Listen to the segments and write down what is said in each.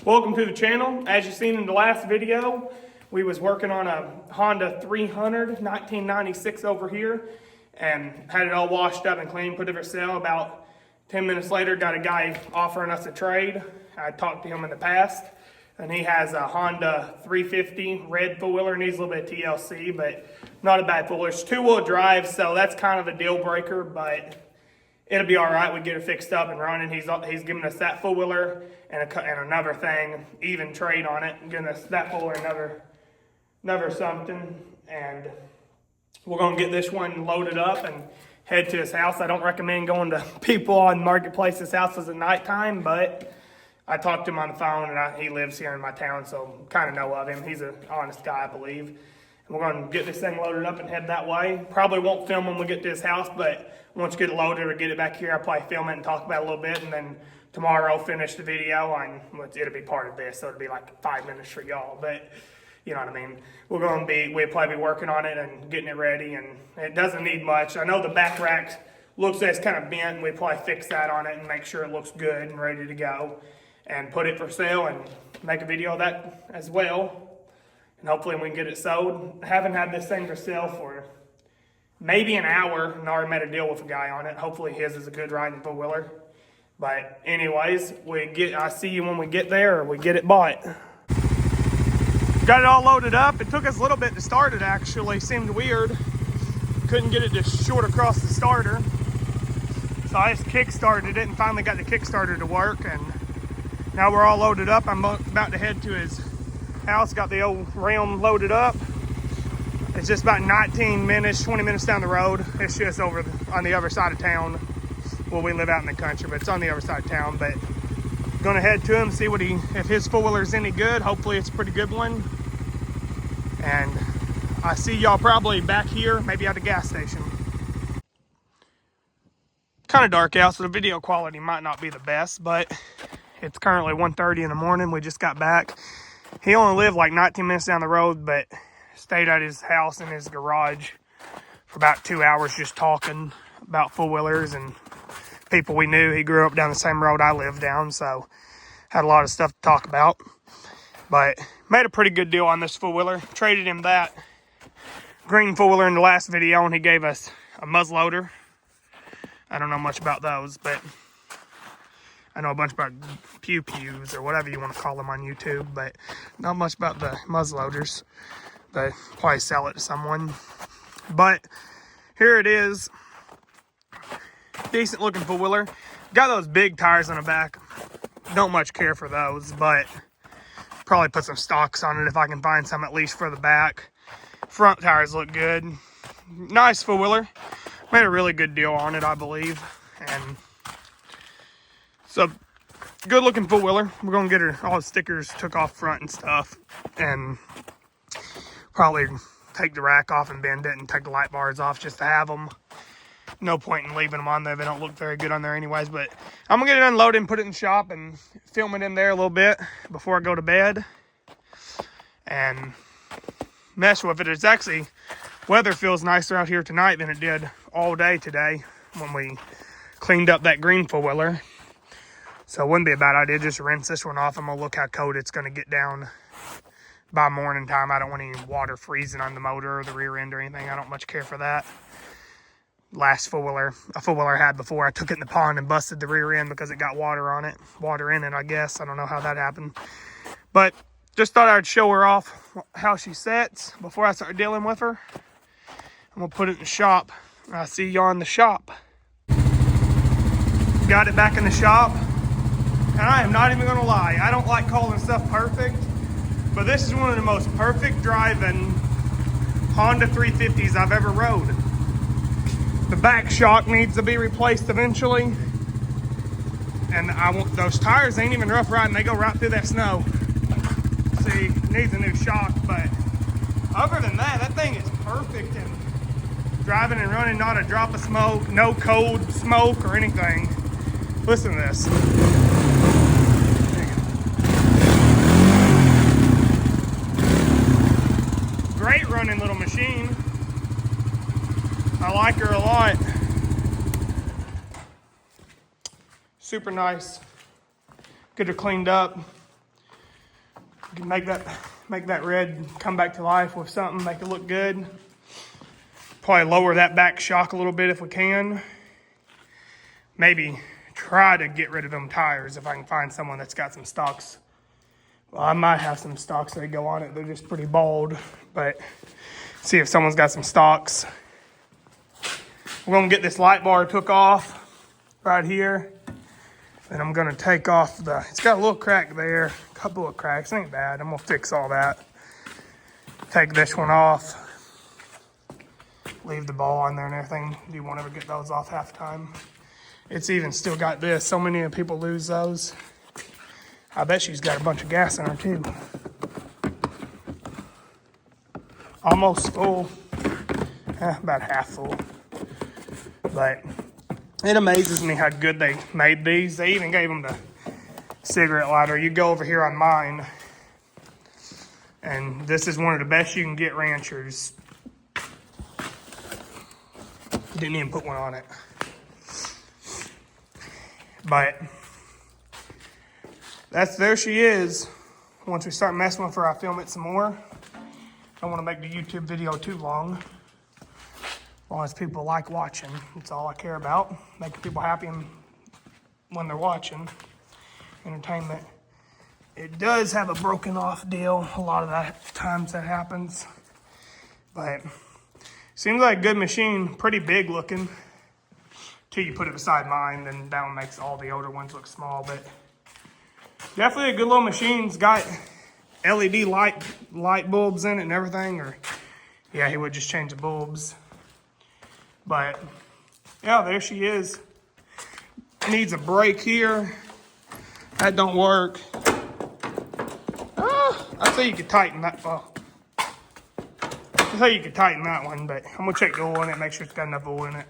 Welcome to the channel. As you seen in the last video, we was working on a Honda 300 1996 over here and had it all washed up and clean, put it for sale. About 10 minutes later, got a guy offering us a trade. I talked to him in the past, and he has a Honda 350 red four-wheeler. Needs a little bit of TLC, but not a bad four-wheeler. It's two-wheel drive, so that's kind of a deal breaker, but it'll be all right. We get it fixed up and running. He's giving us that four-wheeler and another thing, even trade on it, and giving us that four-wheeler, another something. And we're gonna get this one loaded up and head to his house. I don't recommend going to people on Marketplace's houses at nighttime, but I talked to him on the phone, and he lives here in my town, so kind of know of him. He's an honest guy, I believe. And we're gonna get this thing loaded up and head that way. Probably won't film when we get to his house, but once you get it loaded or get it back here, I'll probably film it and talk about it a little bit, and then tomorrow finish the video on, it'll be part of this, so it'll be like 5 minutes for y'all, but you know what I mean. We'll probably be working on it and getting it ready, and it doesn't need much. I know the back rack looks like it's kind of bent, and we probably fix that on it and make sure it looks good and ready to go, and put it for sale and make a video of that as well, and hopefully we can get it sold. I haven't had this thing for sale for maybe an hour, and already made a deal with a guy on it. Hopefully his is a good riding four-wheeler. But anyways, I see you when we get there, or we get it bought. Got it all loaded up. It took us a little bit to start it, actually. Seemed weird. Couldn't get it to short across the starter. So I just kick-started it and finally got the Kickstarter to work. And now we're all loaded up. I'm about to head to his house. Got the old Ram loaded up. It's just about 19 minutes, 20 minutes down the road. It's just over on the other side of town. Well, we live out in the country, but it's on the other side of town. But gonna head to him, see if his four-wheeler's any good. Hopefully it's a pretty good one. And I see y'all probably back here, maybe at the gas station. Kind of dark out, so the video quality might not be the best, but it's currently 1:30 in the morning. We just got back. He only lived like 19 minutes down the road, but stayed at his house in his garage for about 2 hours just talking about four-wheelers and people we knew. He grew up down the same road I lived down, so had a lot of stuff to talk about. But made a pretty good deal on this four-wheeler. Traded him that green four-wheeler in the last video, and he gave us a muzzleloader. I don't know much about those, but I know a bunch about pew-pews or whatever you want to call them on YouTube, but not much about the muzzleloaders. They probably sell it to someone. But here it is. Decent looking four-wheeler. Got those big tires on the back. Don't much care for those, but probably put some stocks on it if I can find some, at least for the back. Front tires look good. Nice four-wheeler. Made a really good deal on it, I believe. And so, good looking four-wheeler. We're gonna get all the stickers took off front and stuff, and probably take the rack off and bend it and take the light bars off just to have them. No point in leaving them on there. They don't look very good on there anyways, but I'm gonna get it unloaded and put it in the shop and film it in there a little bit before I go to bed and mess with it. It's actually, weather feels nicer out here tonight than it did all day today when we cleaned up that green four-wheeler. So it wouldn't be a bad idea just to rinse this one off. I'm gonna look how cold it's gonna get down by morning time. I don't want any water freezing on the motor or the rear end or anything. I don't much care for that. Last a four-wheeler I had before, I took it in the pond and busted the rear end because it got water in it, I guess. I don't know how that happened. But just thought I'd show her off how she sets before I start dealing with her. I'm gonna put it in the shop. I'll see y'all in the shop. Got it back in the shop. And I am not even gonna lie, I don't like calling stuff perfect, but this is one of the most perfect driving Honda 350s I've ever rode. The back shock needs to be replaced eventually. And those tires ain't even rough riding. They go right through that snow. See, needs a new shock, but other than that, that thing is perfect in driving and running, not a drop of smoke, no cold smoke or anything. Listen to this. Great running little machine. I like her a lot. Super nice. Get her cleaned up. You can make that red come back to life with something, make it look good. Probably lower that back shock a little bit if we can. Maybe try to get rid of them tires if I can find someone that's got some stocks. Well, I might have some stocks that go on it. They're just pretty bald, but see if someone's got some stocks. We're gonna get this light bar took off right here. And I'm gonna take off it's got a little crack there, a couple of cracks, ain't bad. I'm gonna fix all that. Take this one off. Leave the ball on there and everything. You won't ever get those off half the time. It's even still got this. So many people lose those. I bet she's got a bunch of gas in her too. Almost full. About half full. But it amazes me how good they made these. They even gave them the cigarette lighter. You go over here on mine, and this is one of the best you can get Ranchers. Didn't even put one on it. But there she is. Once we start messing with her, I film it some more. I don't want to make the YouTube video too long. As long as people like watching, that's all I care about. Making people happy when they're watching. Entertainment. It does have a broken off deal. A lot of that times that happens. But seems like a good machine. Pretty big looking. Till you put it beside mine, then that one makes all the older ones look small. But definitely a good little machine. It's got LED light bulbs in it and everything. Or yeah, he would just change the bulbs. But yeah, there she is. Needs a brake here. That don't work. I'd say you could tighten that. I'd say you could tighten that one, but I'm gonna check the oil in it, make sure it's got enough oil in it.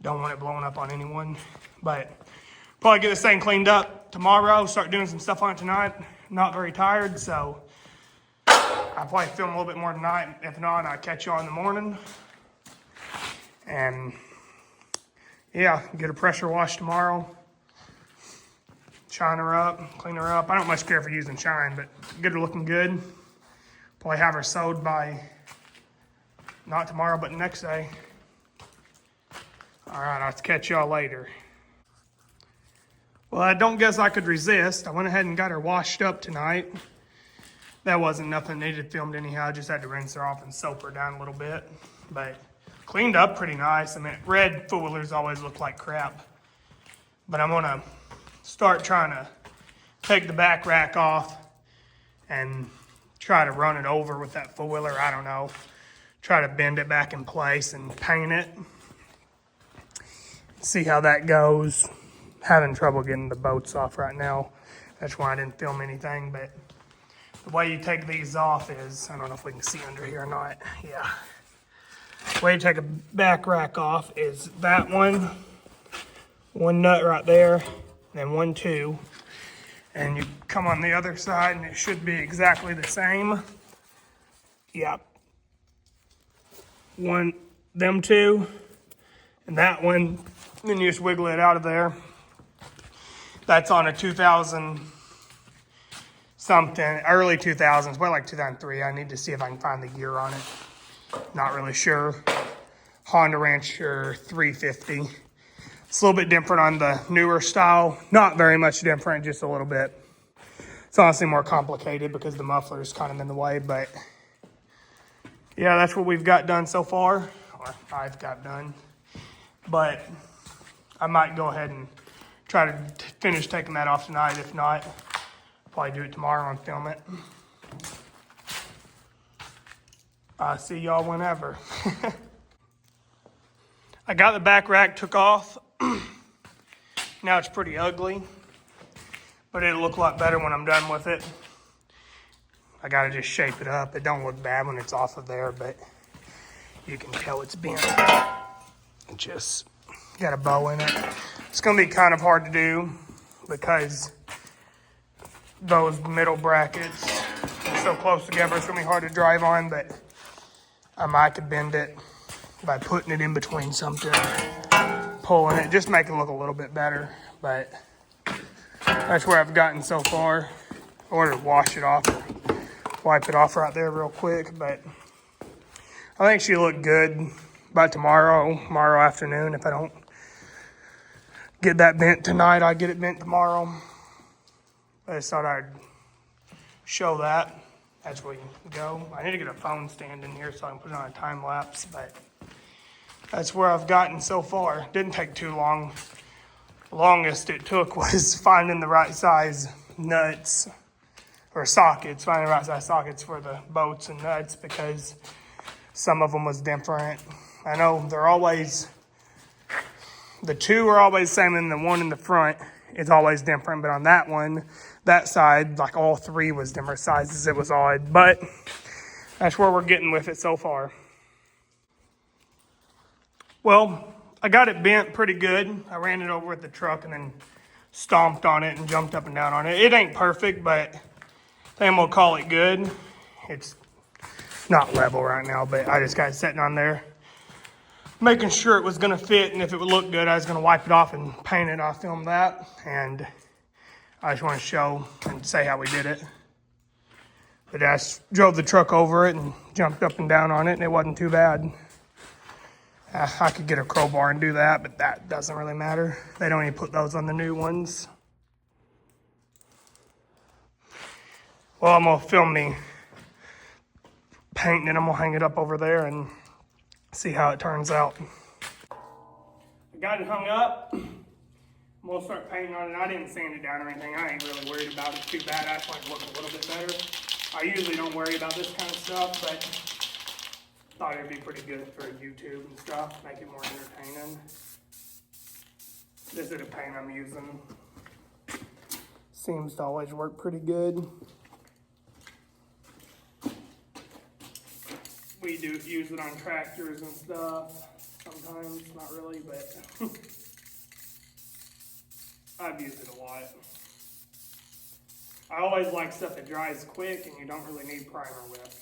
Don't want it blowing up on anyone. But probably get this thing cleaned up tomorrow. Start doing some stuff on it tonight. Not very tired, so I'll probably film a little bit more tonight. If not, I'll catch y'all in the morning. And yeah, get a pressure wash tomorrow. Shine her up, clean her up. I don't much care for using shine, but get her looking good. Probably have her sewed by, not tomorrow, but next day. All right, I'll catch y'all later. Well, I don't guess I could resist. I went ahead and got her washed up tonight. That wasn't nothing needed filmed anyhow. I just had to rinse her off and soap her down a little bit. But cleaned up pretty nice. I mean, red four-wheelers always look like crap. But I'm gonna start trying to take the back rack off and try to run it over with that four-wheeler. I don't know. Try to bend it back in place and paint it. See how that goes. Having trouble getting the bolts off right now. That's why I didn't film anything. But the way you take these off is, I don't know if we can see under here or not. Yeah. The way you take a back rack off is that one nut right there, and then 1, 2, and you come on the other side and it should be exactly the same. Yep. Them two, and that one, then you just wiggle it out of there. That's on a 2000 something, early 2000s, well, like 2003. I need to see if I can find the year on it. Not really sure. Honda Rancher 350. It's a little bit different on the newer style. Not very much different, just a little bit. It's honestly more complicated because the muffler is kind of in the way, but yeah, that's what we've got done so far, or I've got done. But I might go ahead and try to finish taking that off tonight. If not, probably do it tomorrow and film it. I'll see y'all whenever. I got the back rack took off. Now it's pretty ugly, but it'll look a lot better when I'm done with it. I gotta just shape it up. It don't look bad when it's off of there, but you can tell it's bent. It just got a bow in it. It's gonna be kind of hard to do because those middle brackets are so close together. It's gonna be hard to drive on, but I might could bend it by putting it in between something, pulling it, just make it look a little bit better. But that's where I've gotten so far. I wanted to wash it off, or wipe it off right there real quick, but I think she looked good by tomorrow afternoon. If I don't get that bent tonight, I'll get it bent tomorrow. I just thought I'd show that as we go. I need to get a phone stand in here so I can put it on a time lapse, but that's where I've gotten so far. Didn't take too long. The longest it took was finding the right size nuts or sockets, finding the right size sockets for the bolts and nuts, because some of them was different. I know they're always, the two are always the same, and the one in the front is always different. But on that one, that side, like all three was different sizes. It was odd, but that's where we're getting with it so far. Well, I got it bent pretty good. I ran it over with the truck and then stomped on it and jumped up and down on it. It ain't perfect, but I think I'm gonna call it good. It's not level right now, but I just got it sitting on there, making sure it was gonna fit, and if it would look good, I was gonna wipe it off and paint it. I filmed that, and I just want to show and say how we did it. But I just drove the truck over it and jumped up and down on it, and it wasn't too bad. I could get a crowbar and do that, but that doesn't really matter. They don't even put those on the new ones. Well, I'm gonna film me painting it. I'm gonna hang it up over there and see how it turns out. I got it hung up. I'm gonna start painting on it. I didn't sand it down or anything. I ain't really worried about it too bad. I just want it to look a little bit better. I usually don't worry about this kind of stuff, but thought it'd be pretty good for YouTube and stuff, make it more entertaining. This is the paint I'm using. Seems to always work pretty good. We do use it on tractors and stuff sometimes, not really, but I've used it a lot. I always like stuff that dries quick and you don't really need primer with.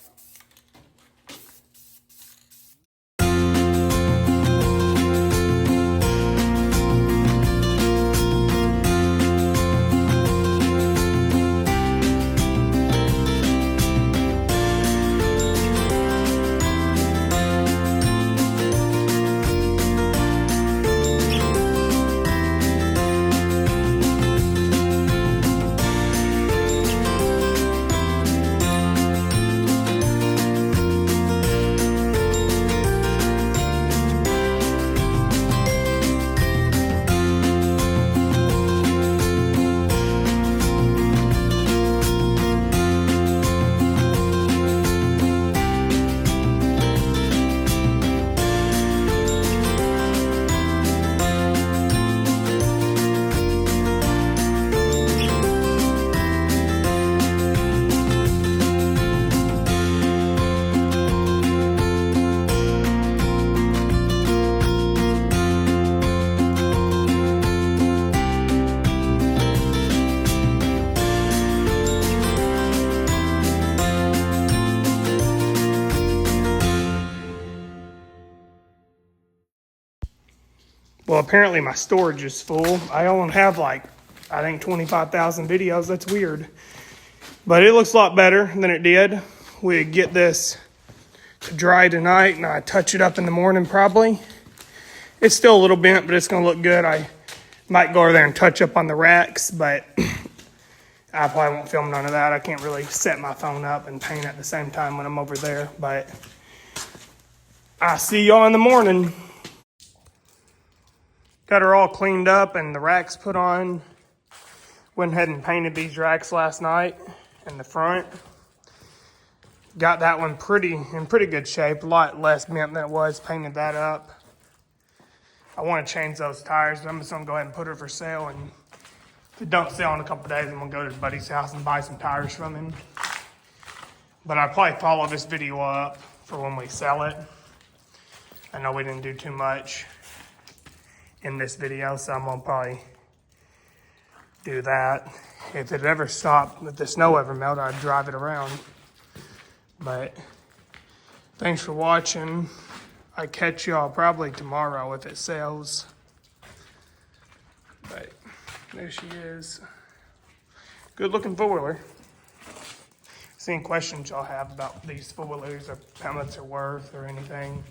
Well, apparently my storage is full. I only have like, I think 25,000 videos. That's weird. But it looks a lot better than it did. We get this to dry tonight and I touch it up in the morning probably. It's still a little bent, but it's gonna look good. I might go over there and touch up on the racks, but I probably won't film none of that. I can't really set my phone up and paint at the same time when I'm over there, but I'll see y'all in the morning. Got her all cleaned up and the racks put on. Went ahead and painted these racks last night in the front. Got that one in pretty good shape, a lot less bent than it was, painted that up. I want to change those tires, but I'm just gonna go ahead and put her for sale, and if it don't sell in a couple days, I'm gonna go to his buddy's house and buy some tires from him. But I'll probably follow this video up for when we sell it. I know we didn't do too much in this video, so I'm gonna probably do that. If it ever stopped, if the snow ever melted, I'd drive it around. But thanks for watching. I catch y'all probably tomorrow if it sells. But there she is. Good looking four-wheeler. See any questions y'all have about these four-wheelers or how much they're worth or anything,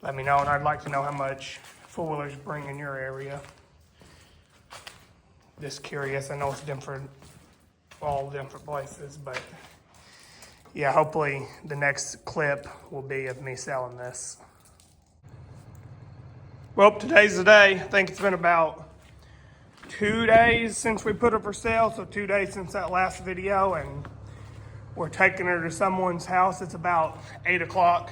let me know. And I'd like to know how much four-wheelers bring in your area. Just curious. I know it's different, all different places, but yeah, hopefully the next clip will be of me selling this. Well, today's the day. I think it's been about 2 days since we put it for sale, so 2 days since that last video, and we're taking her to someone's house. It's about 8 o'clock.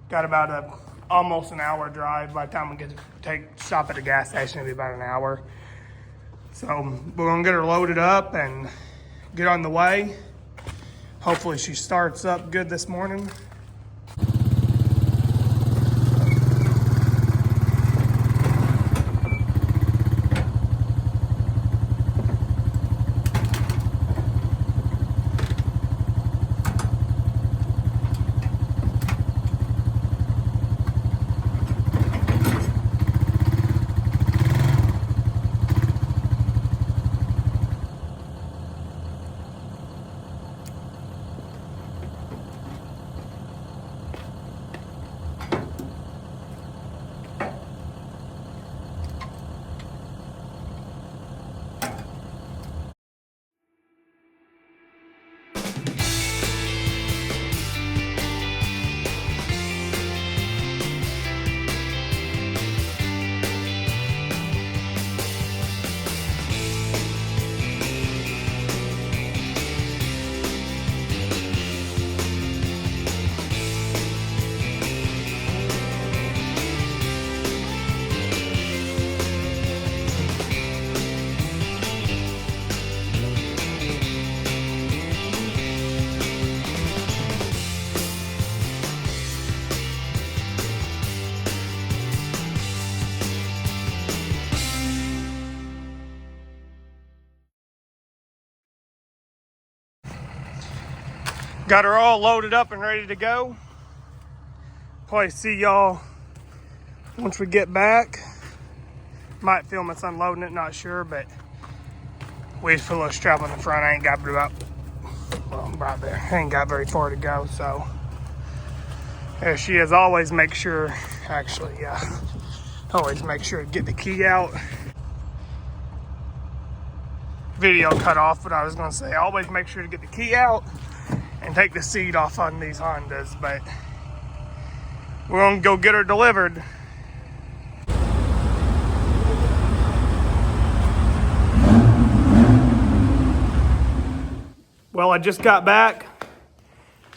Got about almost an hour drive. By the time we get to stop at the gas station, it'll be about an hour. So we're gonna get her loaded up and get on the way. Hopefully she starts up good this morning. Got her all loaded up and ready to go. Probably see y'all once we get back. Might film us unloading it, not sure, but we just put a little strap on the front. I ain't got but about, well, right there. I ain't got very far to go, so. There she is. Always make sure, actually, yeah. Always make sure to get the key out. Video cut off, but I was gonna say, always make sure to get the key out and take the seat off on these Hondas, but we're gonna go get her delivered. Well, I just got back.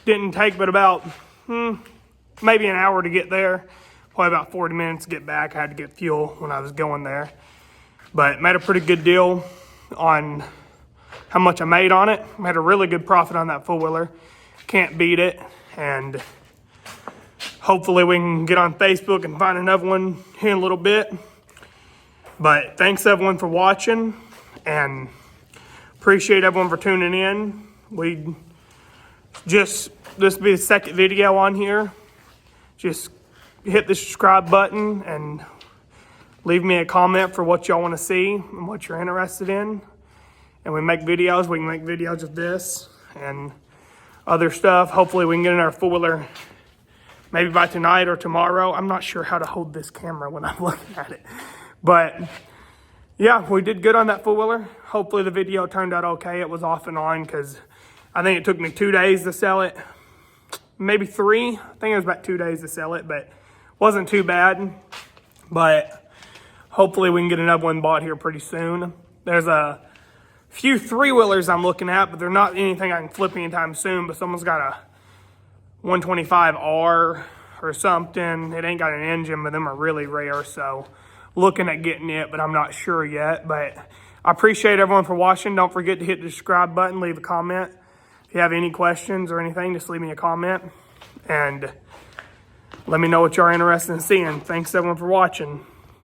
Didn't take but about maybe an hour to get there. Probably about 40 minutes to get back. I had to get fuel when I was going there, but made a pretty good deal on how much I made on it. Made a really good profit on that four-wheeler. Can't beat it. And hopefully we can get on Facebook and find another one here in a little bit. But thanks everyone for watching, and appreciate everyone for tuning in. This will be the second video on here. Just hit the subscribe button and leave me a comment for what y'all want to see and what you're interested in. And we make videos. We can make videos of this and other stuff. Hopefully we can get in our four-wheeler maybe by tonight or tomorrow. I'm not sure how to hold this camera when I'm looking at it. But yeah, we did good on that four-wheeler. Hopefully the video turned out okay. It was off and on because I think it took me 2 days to sell it. Maybe 3. I think it was about 2 days to sell it, but wasn't too bad. But hopefully we can get another one bought here pretty soon. There's a few three-wheelers I'm looking at, but they're not anything I can flip anytime soon. But someone's got a 125R or something. It ain't got an engine, but them are really rare. So looking at getting it, but I'm not sure yet. But I appreciate everyone for watching. Don't forget to hit the subscribe button, leave a comment. If you have any questions or anything, just leave me a comment. And let me know what you're interested in seeing. Thanks everyone for watching.